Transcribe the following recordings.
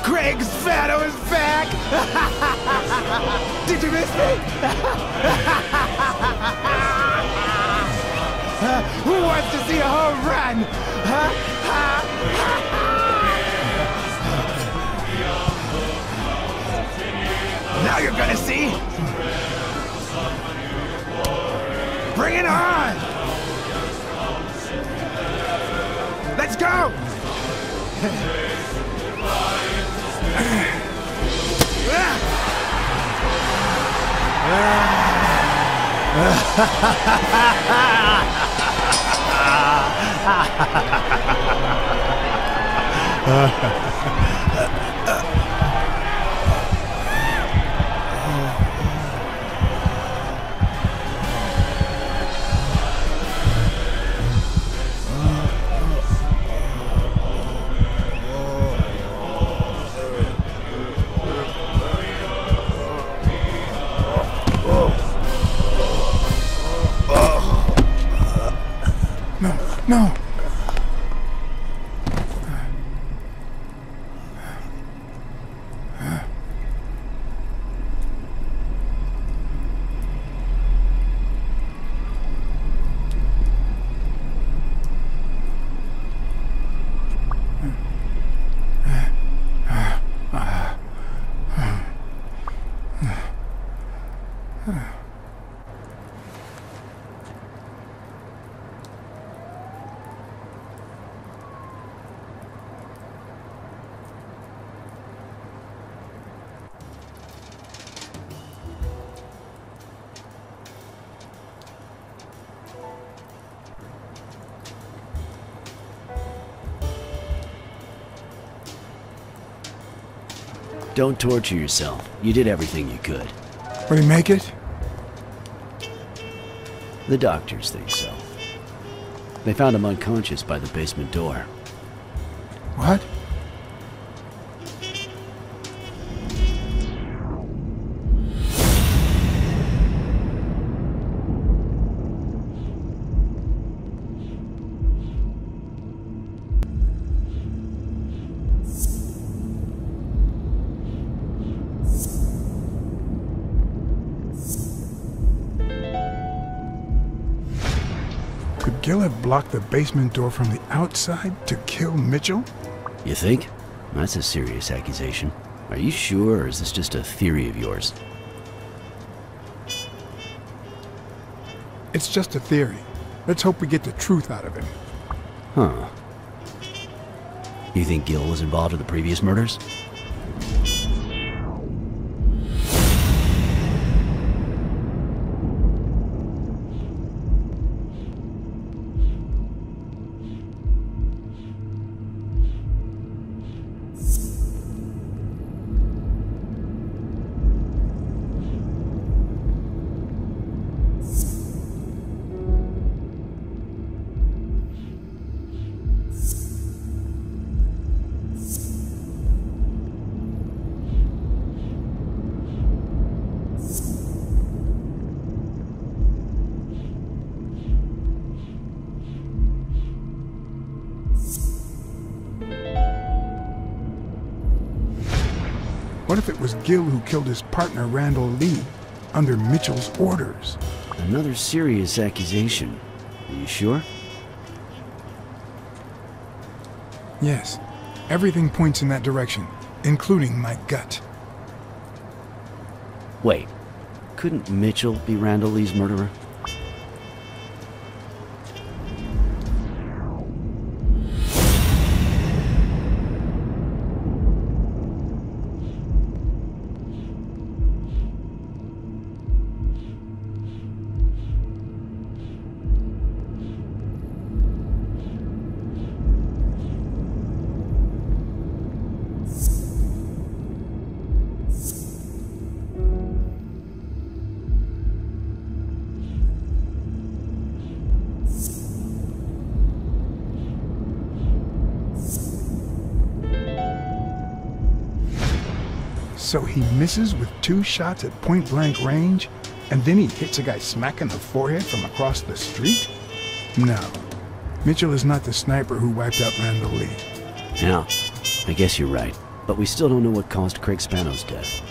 Craig Spanno is back! Did you miss me? Who wants to see a home run? Now you're gonna see! Bring it on! Let's go! No. Don't torture yourself. You did everything you could. Will he make it? The doctors think so. They found him unconscious by the basement door. What? Could Gil have blocked the basement door from the outside to kill Mitchell? You think? That's a serious accusation. Are you sure, or is this just a theory of yours? It's just a theory. Let's hope we get the truth out of him. Huh. You think Gil was involved in the previous murders? What if it was Gil who killed his partner Randall Lee, under Mitchell's orders? Another serious accusation. Are you sure? Yes. Everything points in that direction, including my gut. Wait. Couldn't Mitchell be Randall Lee's murderer? So he misses with 2 shots at point-blank range, and then he hits a guy smack in the forehead from across the street? No. Mitchell is not the sniper who wiped out Randall Lee. Yeah, I guess you're right. But we still don't know what caused Craig Spano's death.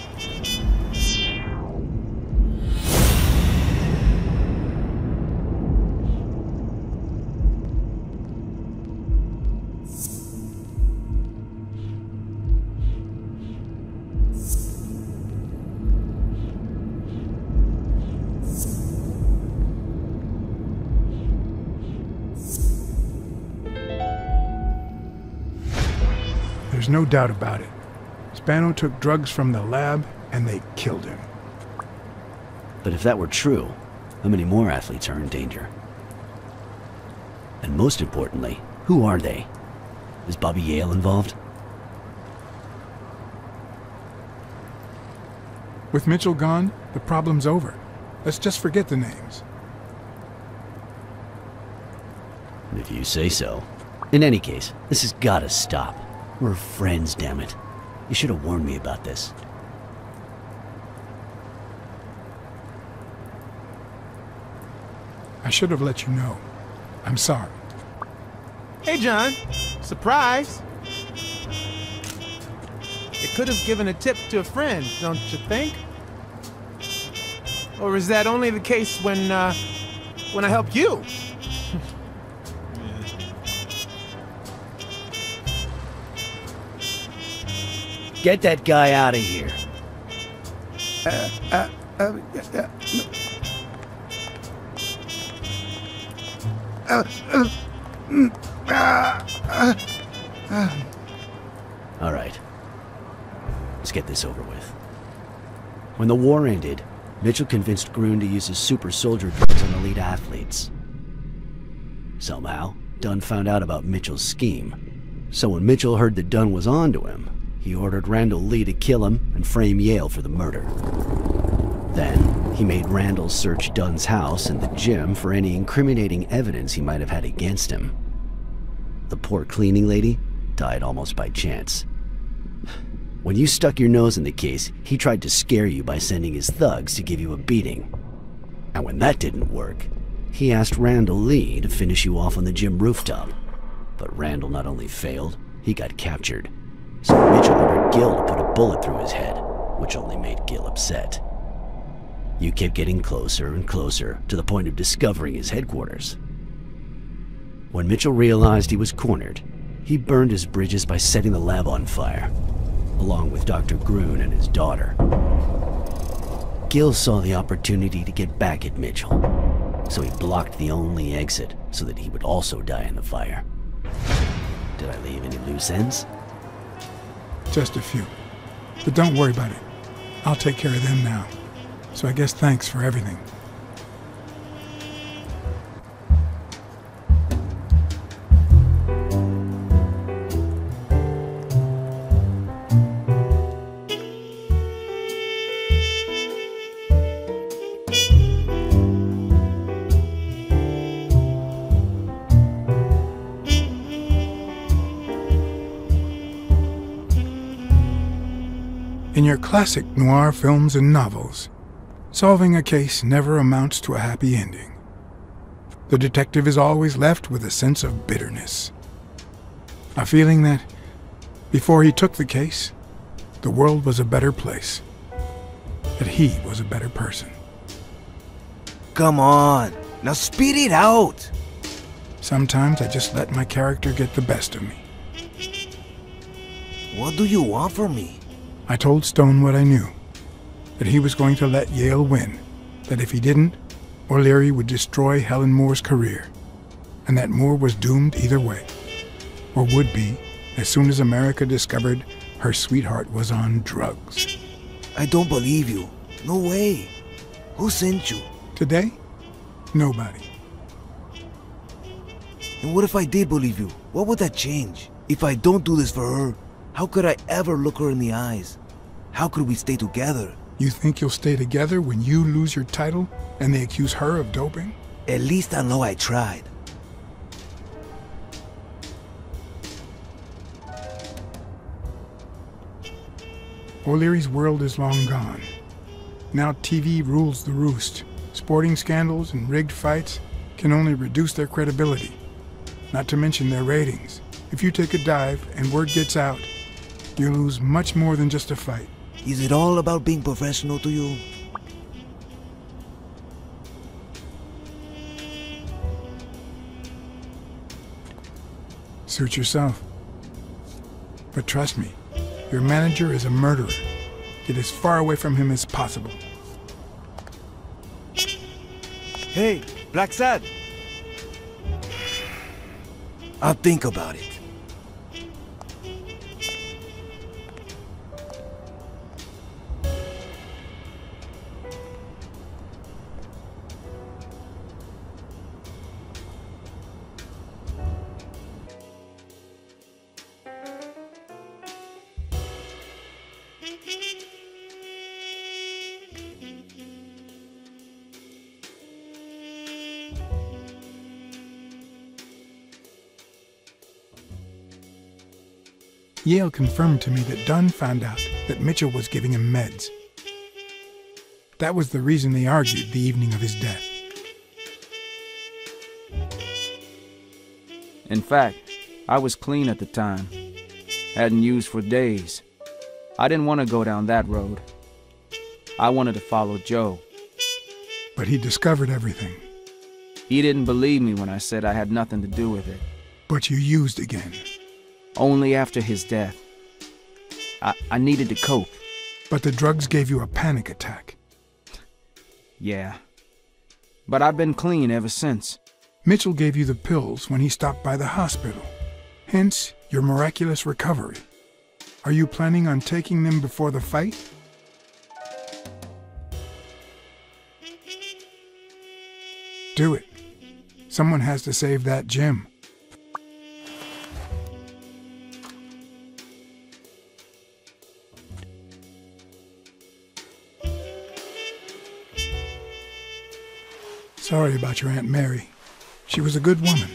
There's no doubt about it. Spano took drugs from the lab, and they killed him. But if that were true, how many more athletes are in danger? And most importantly, who are they? Is Bobby Yale involved? With Mitchell gone, the problem's over. Let's just forget the names. If you say so. In any case, this has gotta stop. We're friends, damn it. You should have warned me about this. I should have let you know. I'm sorry. Hey, John. Surprise. You could have given a tip to a friend, don't you think? Or is that only the case when I help you? Get that guy out of here. All right. Let's get this over with. When the war ended, Mitchell convinced Grun to use his super soldier drugs on elite athletes. Somehow, Dunn found out about Mitchell's scheme. So when Mitchell heard that Dunn was onto him, he ordered Randall Lee to kill him and frame Yale for the murder. Then, he made Randall search Dunn's house and the gym for any incriminating evidence he might have had against him. The poor cleaning lady died almost by chance. When you stuck your nose in the case, he tried to scare you by sending his thugs to give you a beating. And when that didn't work, he asked Randall Lee to finish you off on the gym rooftop. But Randall not only failed, he got captured. So Mitchell ordered Gil to put a bullet through his head, which only made Gil upset. You kept getting closer and closer to the point of discovering his headquarters. When Mitchell realized he was cornered, he burned his bridges by setting the lab on fire, along with Dr. Grun and his daughter. Gil saw the opportunity to get back at Mitchell, so he blocked the only exit so that he would also die in the fire. Did I leave any loose ends? Just a few. But don't worry about it. I'll take care of them now. So I guess thanks for everything. In your classic noir films and novels, solving a case never amounts to a happy ending. The detective is always left with a sense of bitterness. A feeling that, before he took the case, the world was a better place. That he was a better person. Come on, now speed it out! Sometimes I just let my character get the best of me. What do you want from me? I told Stone what I knew. That he was going to let Yale win. That if he didn't, O'Leary would destroy Helen Moore's career. And that Moore was doomed either way. Or would be, as soon as America discovered her sweetheart was on drugs. I don't believe you. No way. Who sent you? Today? Nobody. And what if I did believe you? What would that change? If I don't do this for her, how could I ever look her in the eyes? How could we stay together? You think you'll stay together when you lose your title and they accuse her of doping? At least I know I tried. O'Leary's world is long gone. Now TV rules the roost. Sporting scandals and rigged fights can only reduce their credibility, not to mention their ratings. If you take a dive and word gets out, you lose much more than just a fight. Is it all about being professional to you? Suit yourself. But trust me, your manager is a murderer. Get as far away from him as possible. Hey, Black Sad! I'll think about it. Yale confirmed to me that Dunn found out that Mitchell was giving him meds. That was the reason they argued the evening of his death. In fact, I was clean at the time. Hadn't used for days. I didn't want to go down that road. I wanted to follow Joe. But he discovered everything. He didn't believe me when I said I had nothing to do with it. But you used again. Only after his death. I needed to cope. But the drugs gave you a panic attack. Yeah. But I've been clean ever since. Mitchell gave you the pills when he stopped by the hospital. Hence, your miraculous recovery. Are you planning on taking them before the fight? Do it. Someone has to save that gem. Sorry about your Aunt Mary. She was a good woman.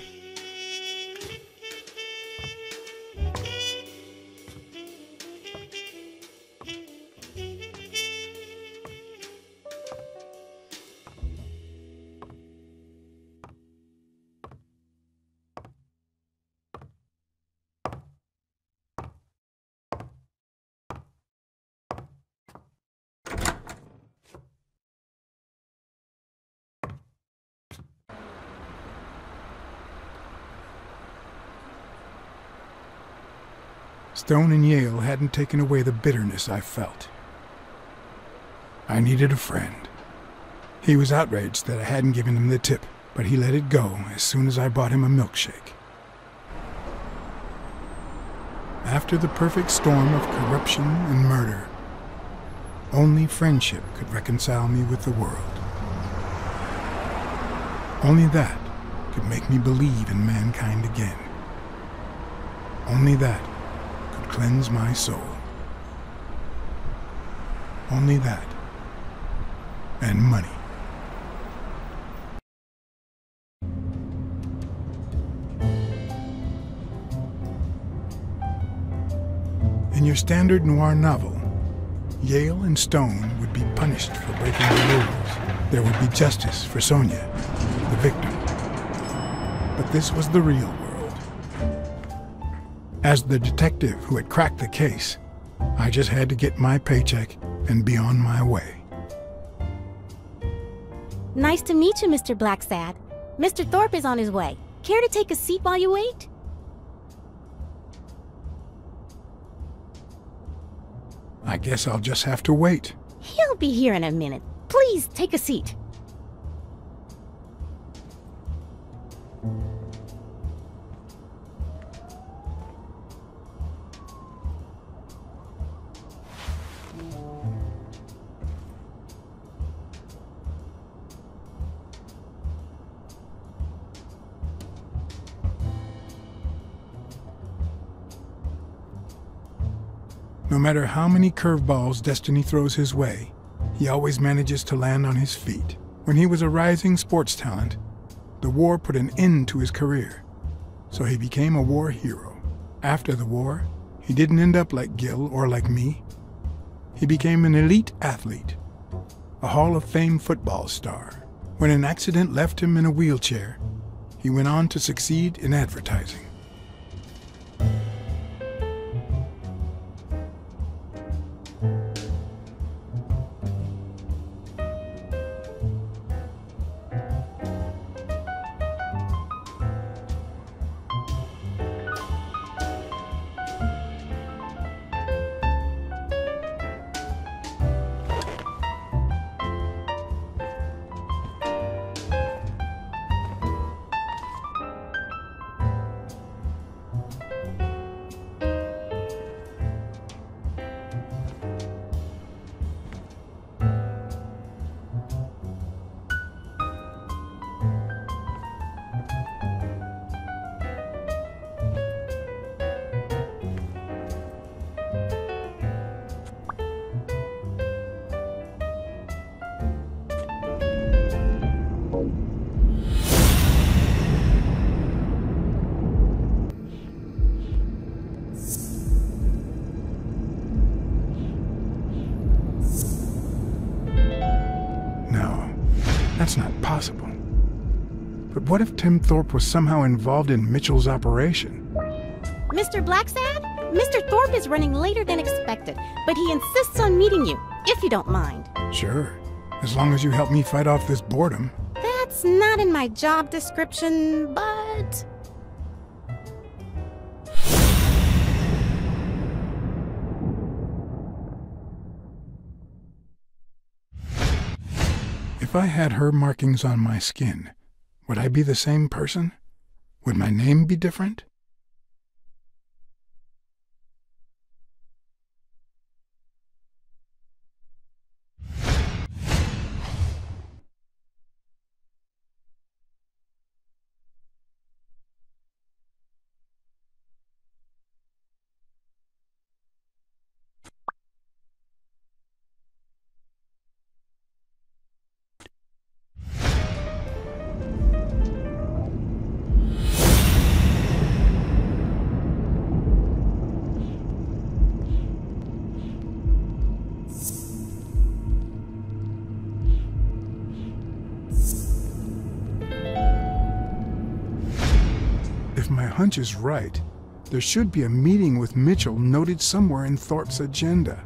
Stone and Yale hadn't taken away the bitterness I felt. I needed a friend. He was outraged that I hadn't given him the tip, but he let it go as soon as I bought him a milkshake. After the perfect storm of corruption and murder, only friendship could reconcile me with the world. Only that could make me believe in mankind again. Only that could cleanse my soul. Only that, and money. In your standard noir novel, Yale and Stone would be punished for breaking the rules. There would be justice for Sonia, the victim. But this was the real world. As the detective who had cracked the case, I just had to get my paycheck and be on my way. Nice to meet you, Mr. Blacksad. Mr. Thorpe is on his way. Care to take a seat while you wait? I guess I'll just have to wait. He'll be here in a minute. Please, take a seat. No matter how many curveballs destiny throws his way, he always manages to land on his feet. When he was a rising sports talent, the war put an end to his career, so he became a war hero. After the war, he didn't end up like Gil or like me. He became an elite athlete, a Hall of Fame football star. When an accident left him in a wheelchair, he went on to succeed in advertising. That's not possible. But what if Tim Thorpe was somehow involved in Mitchell's operation? Mr. Blacksad? Mr. Thorpe is running later than expected, but he insists on meeting you, if you don't mind. Sure, as long as you help me fight off this boredom. That's not in my job description, but... If I had her markings on my skin, would I be the same person? Would my name be different? If my hunch is right, there should be a meeting with Mitchell noted somewhere in Thorpe's agenda.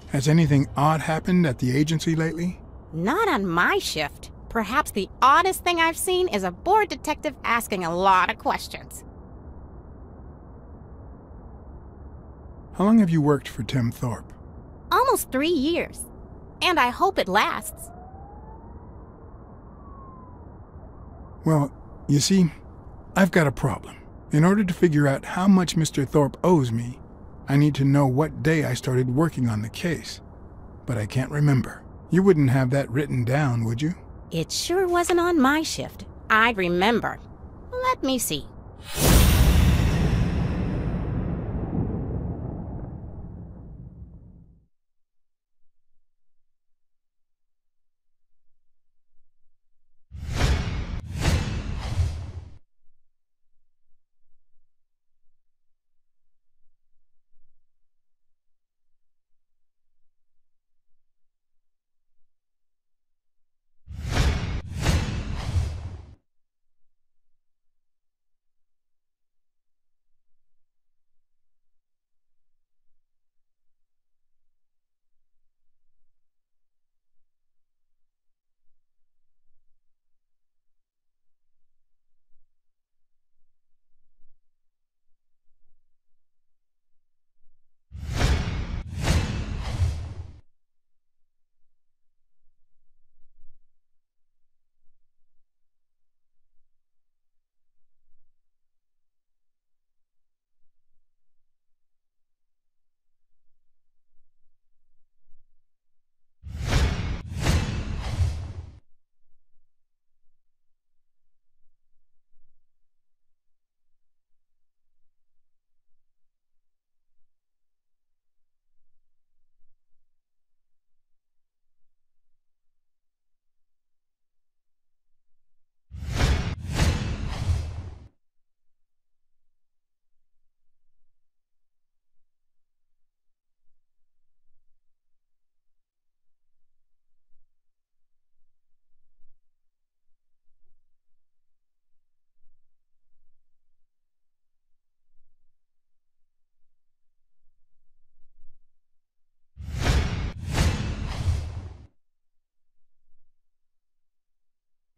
Has anything odd happened at the agency lately? Not on my shift. Perhaps the oddest thing I've seen is a bored detective asking a lot of questions. How long have you worked for Tim Thorpe? Almost 3 years. And I hope it lasts. Well, you see, I've got a problem. In order to figure out how much Mr. Thorpe owes me, I need to know what day I started working on the case. But I can't remember. You wouldn't have that written down, would you? It sure wasn't on my shift. I'd remember. Let me see.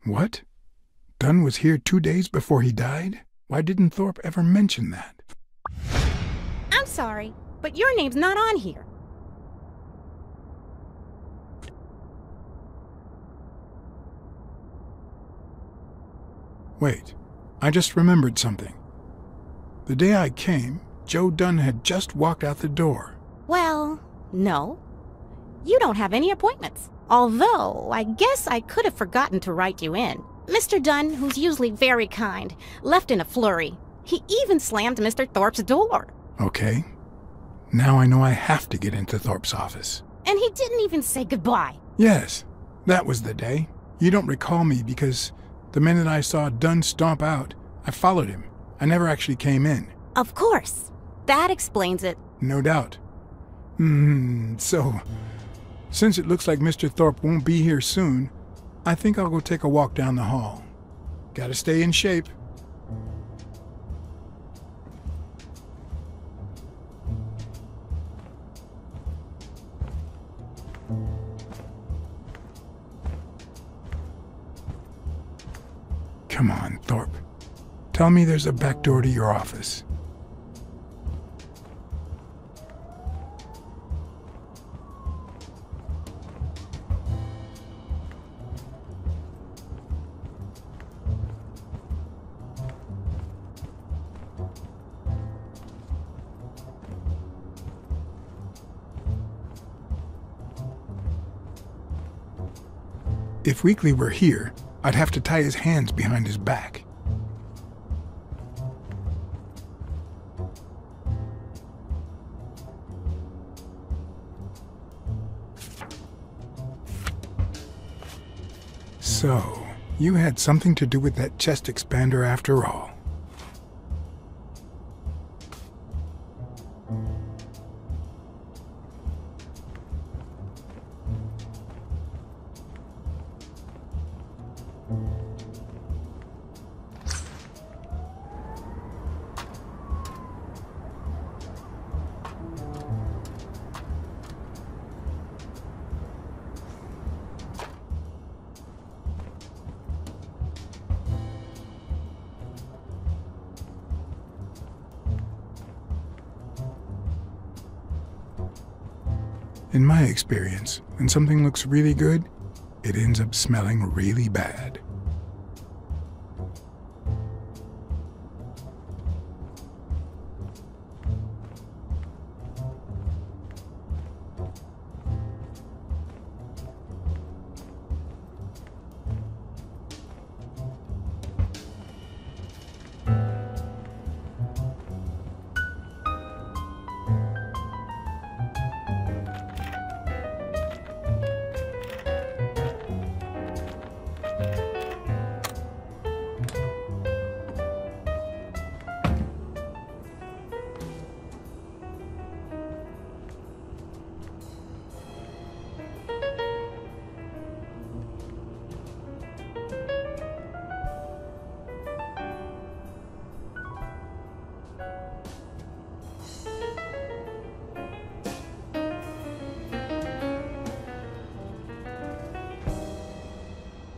What? Dunn was here 2 days before he died? Why didn't Thorpe ever mention that? I'm sorry, but your name's not on here. Wait, I just remembered something. The day I came, Joe Dunn had just walked out the door. Well, no. You don't have any appointments. Although, I guess I could have forgotten to write you in. Mr. Dunn, who's usually very kind, left in a flurry. He even slammed Mr. Thorpe's door. Okay. Now I know I have to get into Thorpe's office. And he didn't even say goodbye. Yes, that was the day. You don't recall me because the minute I saw Dunn stomp out, I followed him. I never actually came in. Of course. That explains it. No doubt. So, since it looks like Mr. Thorpe won't be here soon, I think I'll go take a walk down the hall. Gotta stay in shape. Come on, Thorpe. Tell me there's a back door to your office. If Weekly were here, I'd have to tie his hands behind his back. So, you had something to do with that chest expander after all. In my experience, when something looks really good, it ends up smelling really bad.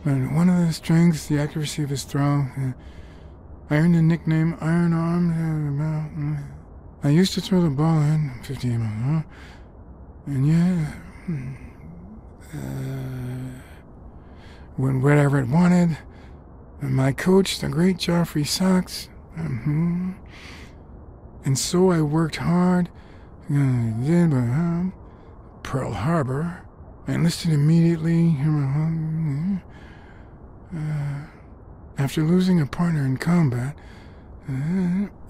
But one of the strengths, the accuracy of his throw. I earned the nickname Iron Arm. I used to throw the ball in 50 miles, and yeah, whatever it wanted. And my coach, the great Joffrey Sachs, and so I worked hard. Did Pearl Harbor. I enlisted immediately. After losing a partner in combat,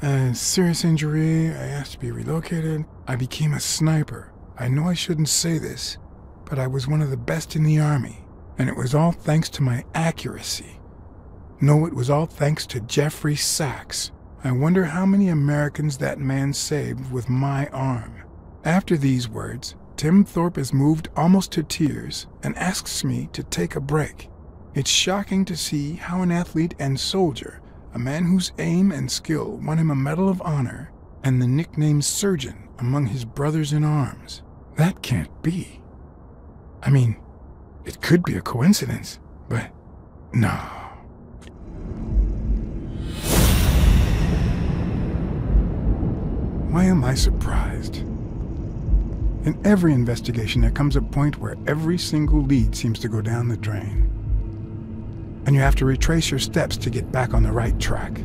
a serious injury, I asked to be relocated. I became a sniper. I know I shouldn't say this, but I was one of the best in the Army, and it was all thanks to my accuracy. No, it was all thanks to Jeffrey Sachs. I wonder how many Americans that man saved with my arm. After these words, Tim Thorpe is moved almost to tears and asks me to take a break. It's shocking to see how an athlete and soldier, a man whose aim and skill won him a Medal of Honor and the nickname Surgeon among his brothers in arms. That can't be. I mean, it could be a coincidence, but no. Why am I surprised? In every investigation, there comes a point where every single lead seems to go down the drain. And you have to retrace your steps to get back on the right track.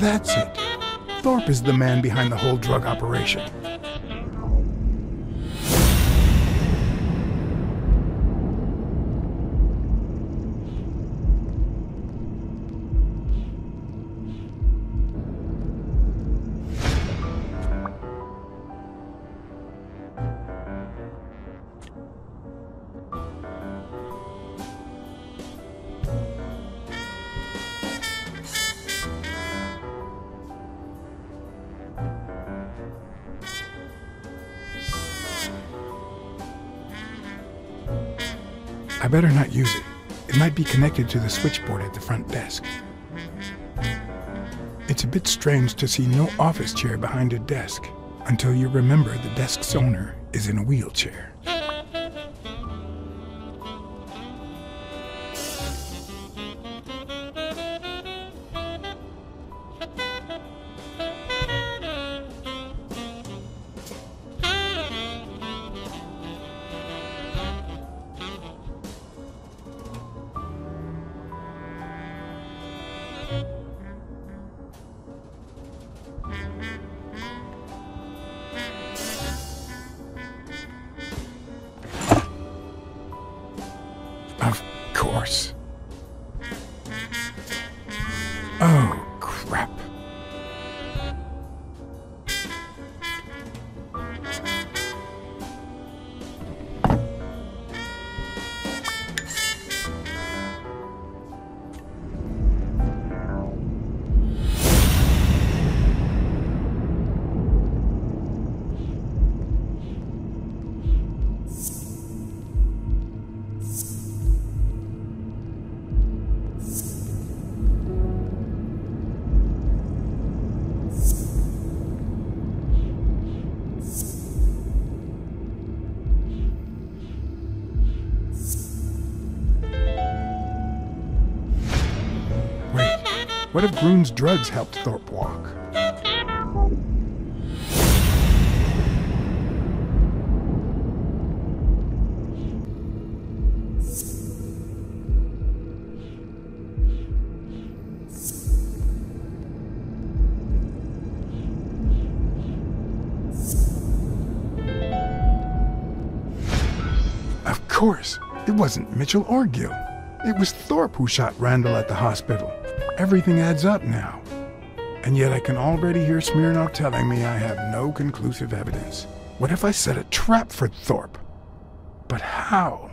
That's it. Thorpe is the man behind the whole drug operation. I better not use it. It might be connected to the switchboard at the front desk. It's a bit strange to see no office chair behind a desk, until you remember the desk's owner is in a wheelchair. Of course. Oh, crap. What if Grune's drugs helped Thorpe walk? Of course, it wasn't Mitchell or Gil. It was Thorpe who shot Randall at the hospital. Everything adds up now. And yet I can already hear Smirnov telling me I have no conclusive evidence. What if I set a trap for Thorpe? But how?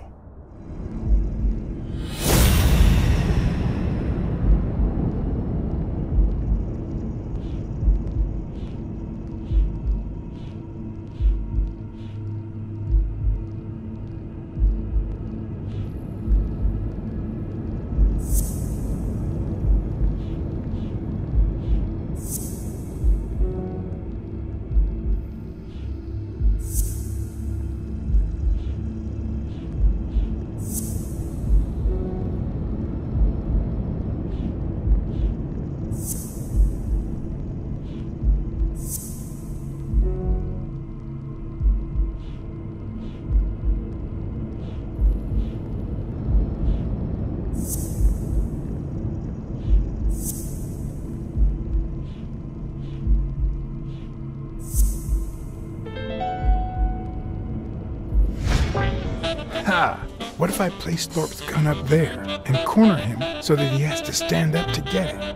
Ha! What if I place Thorpe's gun up there and corner him so that he has to stand up to get it?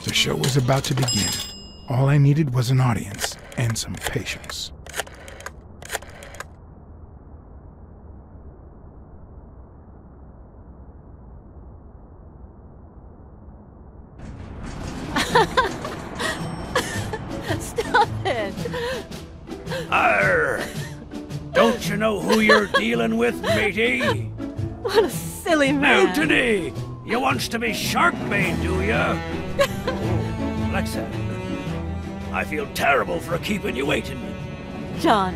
The show was about to begin. All I needed was an audience and some patience. Stop it! Arr! Don't you know who you're dealing with, matey? What a silly man! Mutiny! You wants to be shark-bait, do ya? Alexa, I feel terrible for keeping you waiting. John.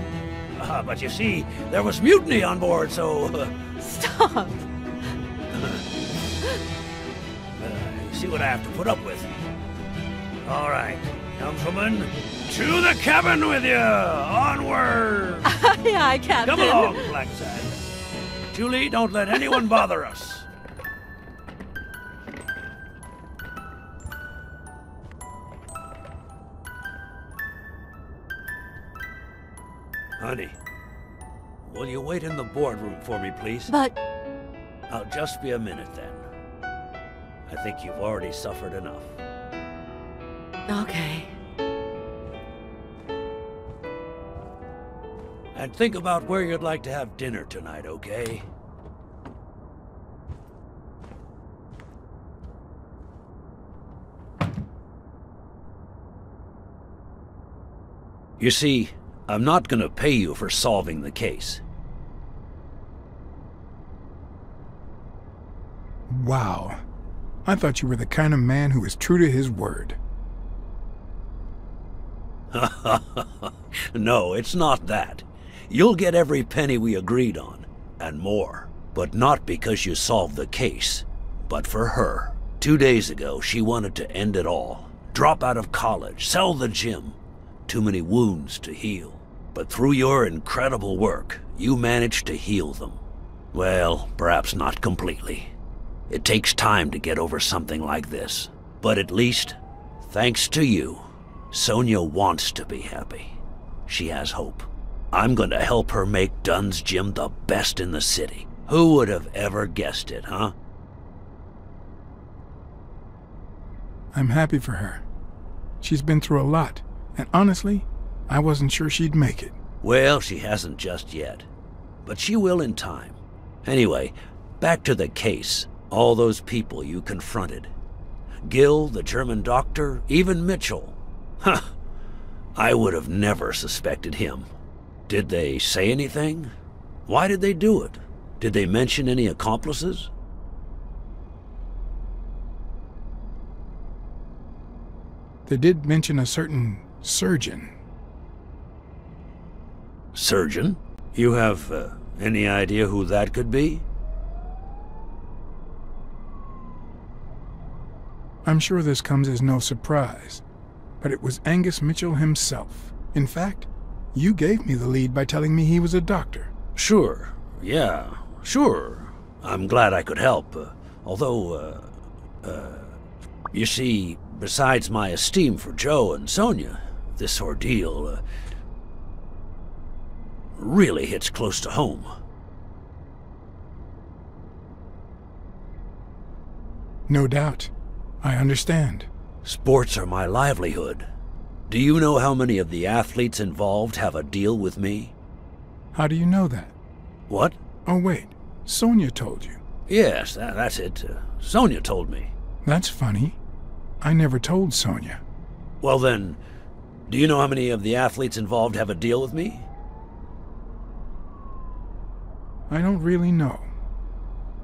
But you see, there was mutiny on board, so... Stop! You see what I have to put up with. All right. Gentlemen, to the cabin with you! Onward! Aye, aye, Captain. Come along, Blacksad. Julie, don't let anyone bother us. Honey, will you wait in the boardroom for me, please? But I'll just be a minute then. I think you've already suffered enough. okay. And think about where you'd like to have dinner tonight, okay? You see, I'm not gonna pay you for solving the case. Wow. I thought you were the kind of man who is true to his word. No, it's not that. You'll get every penny we agreed on, and more. But not because you solved the case, but for her. 2 days ago, she wanted to end it all. Drop out of college, sell the gym. Too many wounds to heal. But through your incredible work, you managed to heal them. Well, perhaps not completely. It takes time to get over something like this. But at least, thanks to you, Sonia wants to be happy. She has hope. I'm going to help her make Dunn's Gym the best in the city. Who would have ever guessed it, huh? I'm happy for her. She's been through a lot, and honestly, I wasn't sure she'd make it. Well, she hasn't just yet. But she will in time. Anyway, back to the case. All those people you confronted. Gil, the German doctor, even Mitchell. Huh. I would have never suspected him. Did they say anything? Why did they do it? Did they mention any accomplices? They did mention a certain surgeon. Surgeon? You have any idea who that could be? I'm sure this comes as no surprise, but it was Angus Mitchell himself. In fact, you gave me the lead by telling me he was a doctor. Sure. Yeah, sure. I'm glad I could help. You see, besides my esteem for Joe and Sonia, this ordeal really hits close to home. No doubt. I understand. Sports are my livelihood. Do you know how many of the athletes involved have a deal with me? How do you know that? What? Oh, wait. Sonia told you. Yes, that's it. Sonia told me. That's funny. I never told Sonia. Well then, do you know how many of the athletes involved have a deal with me? I don't really know.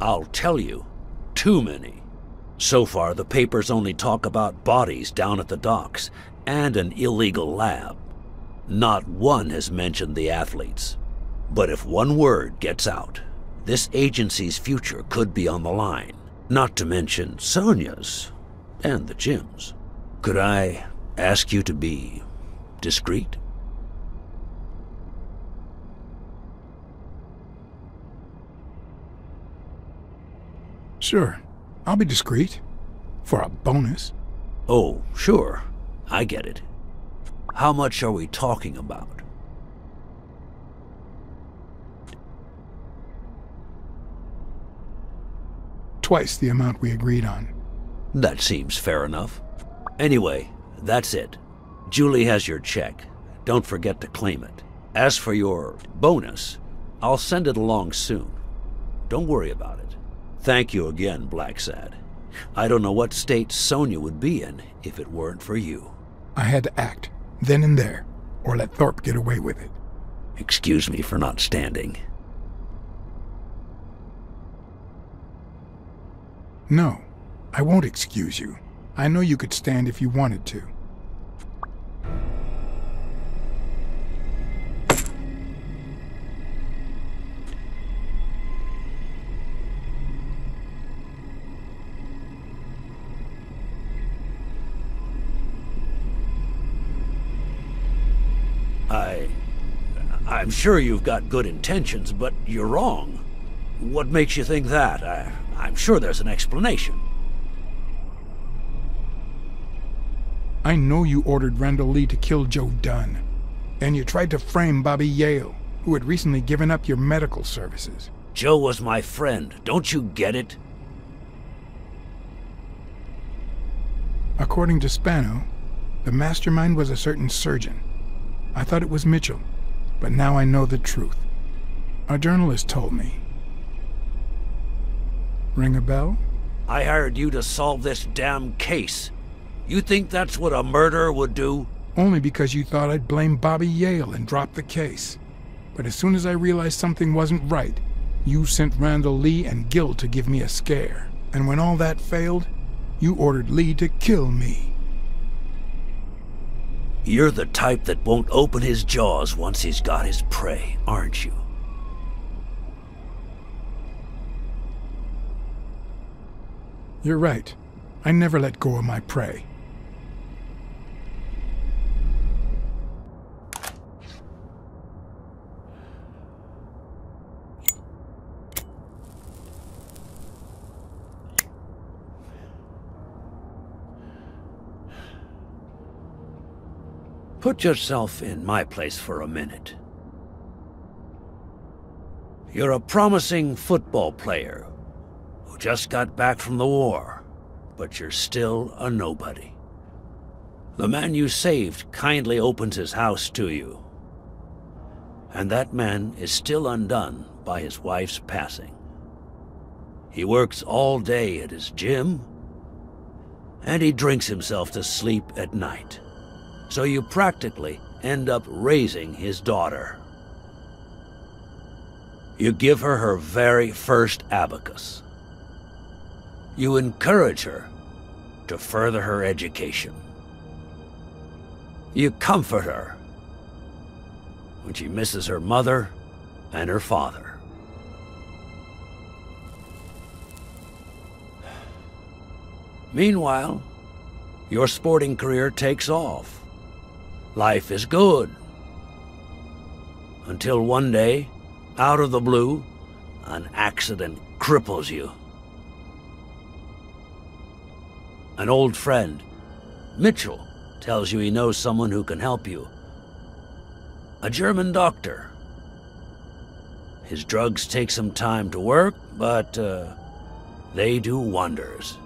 I'll tell you. Too many. So far, the papers only talk about bodies down at the docks and an illegal lab. Not one has mentioned the athletes. But if one word gets out, this agency's future could be on the line. Not to mention Sonia's and the gym's. Could I ask you to be discreet? Sure. I'll be discreet. For a bonus. Oh, sure. I get it. How much are we talking about? Twice the amount we agreed on. That seems fair enough. Anyway, that's it. Julie has your check. Don't forget to claim it. As for your bonus, I'll send it along soon. Don't worry about it. Thank you again, Blacksad. I don't know what state Sonia would be in if it weren't for you. I had to act, then and there, or let Thorpe get away with it. Excuse me for not standing. No, I won't excuse you. I know you could stand if you wanted to. I'm sure you've got good intentions, but you're wrong. What makes you think that? I'm sure there's an explanation. I know you ordered Randall Lee to kill Joe Dunn. And you tried to frame Bobby Yale, who had recently given up your medical services. Joe was my friend. Don't you get it? According to Spano, the mastermind was a certain surgeon. I thought it was Mitchell, but now I know the truth. A journalist told me. Ring a bell? I hired you to solve this damn case. You think that's what a murderer would do? Only because you thought I'd blame Bobby Yale and drop the case. But as soon as I realized something wasn't right, you sent Randall Lee and Gil to give me a scare. And when all that failed, you ordered Lee to kill me. You're the type that won't open his jaws once he's got his prey, aren't you? You're right. I never let go of my prey. Put yourself in my place for a minute. You're a promising football player who just got back from the war, but you're still a nobody. The man you saved kindly opens his house to you, and that man is still undone by his wife's passing. He works all day at his gym, and he drinks himself to sleep at night. So you practically end up raising his daughter. You give her her very first abacus. You encourage her to further her education. You comfort her when she misses her mother and her father. Meanwhile, your sporting career takes off. Life is good. Until one day, out of the blue, an accident cripples you. An old friend, Mitchell, tells you he knows someone who can help you. A German doctor. His drugs take some time to work, but they do wonders.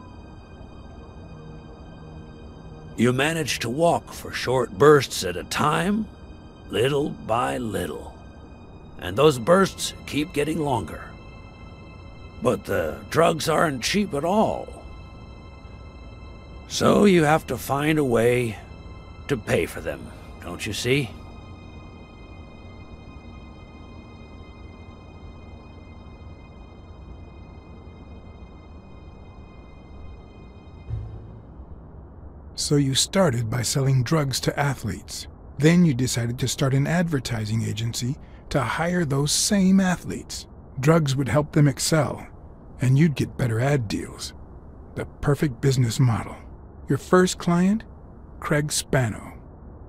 You manage to walk for short bursts at a time, little by little. And those bursts keep getting longer. But the drugs aren't cheap at all. So you have to find a way to pay for them, don't you see? So you started by selling drugs to athletes. Then you decided to start an advertising agency to hire those same athletes. Drugs would help them excel, and you'd get better ad deals. The perfect business model. Your first client? Craig Spano.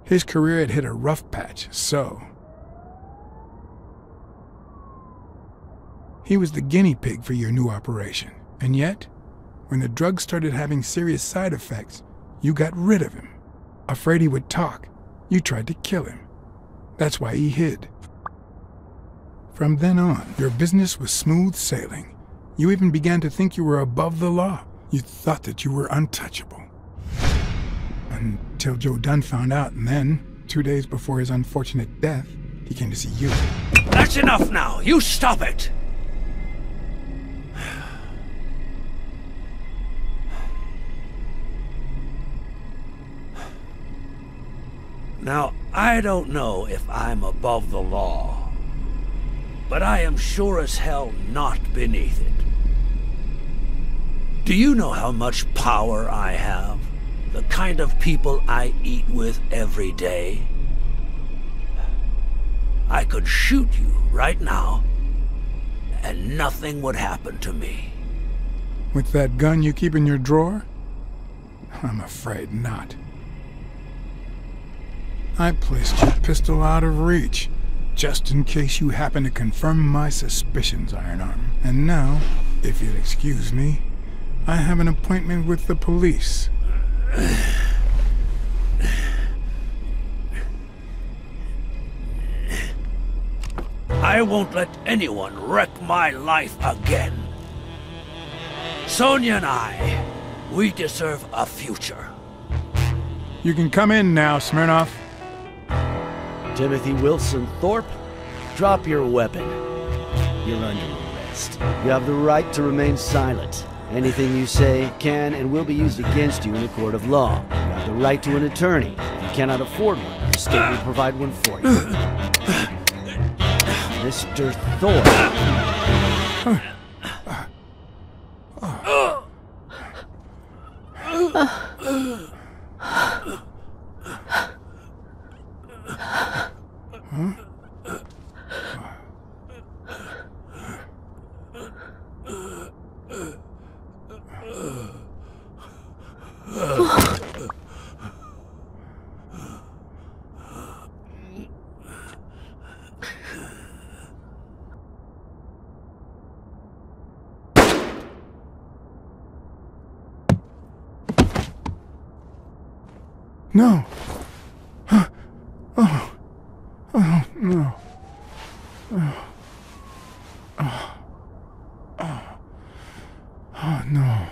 His career had hit a rough patch, so... He was the guinea pig for your new operation. And yet, when the drugs started having serious side effects, you got rid of him. Afraid he would talk, you tried to kill him. That's why he hid. From then on, your business was smooth sailing. You even began to think you were above the law. You thought that you were untouchable. Until Joe Dunn found out, and then, 2 days before his unfortunate death, he came to see you. That's enough now! You stop it! Now, I don't know if I'm above the law, but I am sure as hell not beneath it. Do you know how much power I have? The kind of people I eat with every day? I could shoot you right now, and nothing would happen to me. With that gun you keep in your drawer? I'm afraid not. I placed your pistol out of reach, just in case you happen to confirm my suspicions, Ironarm. And now, if you'll excuse me, I have an appointment with the police. I won't let anyone wreck my life again. Sonia and I, we deserve a future. You can come in now, Smirnoff. Timothy Wilson Thorpe, drop your weapon. You're under arrest. You have the right to remain silent. Anything you say can and will be used against you in a court of law. You have the right to an attorney. If you cannot afford one, the state will provide one for you. Mr. Thorpe. No. Oh. Oh, no. Oh, no.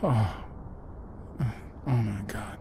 Oh, my God.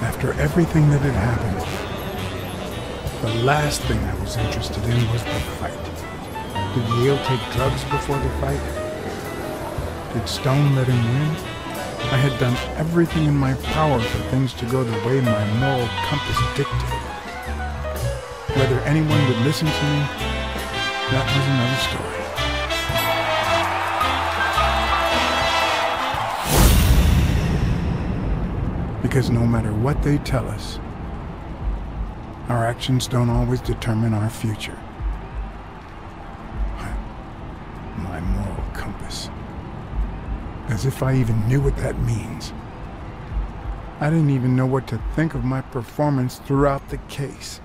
After everything that had happened, the last thing I was interested in was the fight. Did Yale take drugs before the fight? Did Stone let him win? I had done everything in my power for things to go the way my moral compass dictated. Whether anyone would listen to me, that was another story. Because no matter what they tell us, our actions don't always determine our future. My moral compass. As if I even knew what that means. I didn't even know what to think of my performance throughout the case.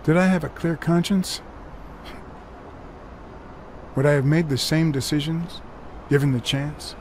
Did I have a clear conscience? Would I have made the same decisions, given the chance?